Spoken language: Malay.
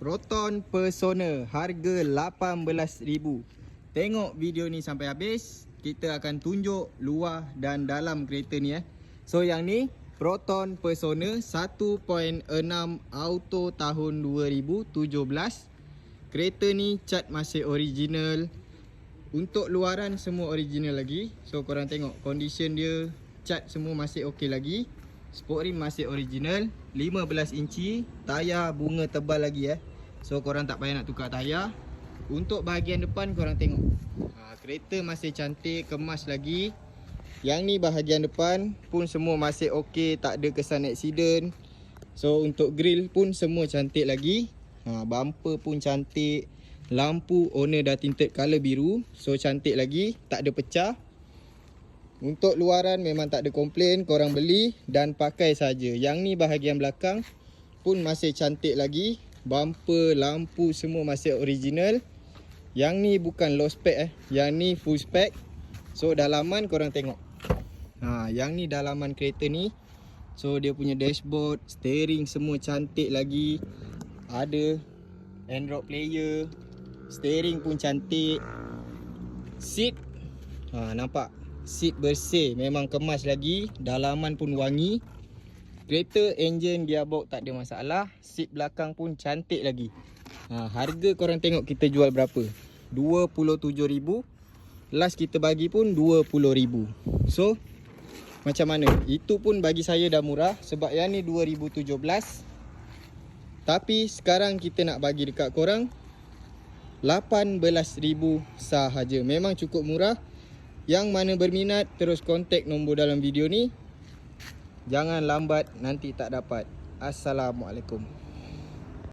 Proton Persona, harga RM18,000. Tengok video ni sampai habis. Kita akan tunjuk luar dan dalam kereta ni So yang ni Proton Persona 1.6 auto tahun 2017. Kereta ni cat masih original. Untuk luaran semua original lagi. So korang tengok condition dia, cat semua masih okey lagi. Sport rim masih original, 15 inci, tayar bunga tebal lagi So korang tak payah nak tukar tayar. Untuk bahagian depan korang tengok, kereta masih cantik, kemas lagi. Yang ni bahagian depan pun semua masih okey, tak ada kesan aksiden. So untuk grill pun semua cantik lagi. Bumper pun cantik. Lampu owner dah tinted color biru, so cantik lagi, tak ada pecah. Untuk luaran memang tak ada komplain, korang beli dan pakai saja. Yang ni bahagian belakang pun masih cantik lagi. Bumper, lampu semua masih original. Yang ni bukan low spec Yang ni full spec. So dalaman korang tengok. Yang ni dalaman kereta ni. So dia punya dashboard, steering semua cantik lagi. Ada Android player. Steering pun cantik. Seat, nampak? Seat bersih, memang kemas lagi. Dalaman pun wangi. Kereta enjin gearbox tak ada masalah. Seat belakang pun cantik lagi. Harga korang tengok kita jual berapa? RM27,000. Last kita bagi pun RM20,000. So macam mana? Itu pun bagi saya dah murah. Sebab yang ni 2017. Tapi sekarang kita nak bagi dekat korang RM18,000 sahaja. Memang cukup murah. Yang mana berminat terus kontak nombor dalam video ni. Jangan lambat, nanti tak dapat. Assalamualaikum.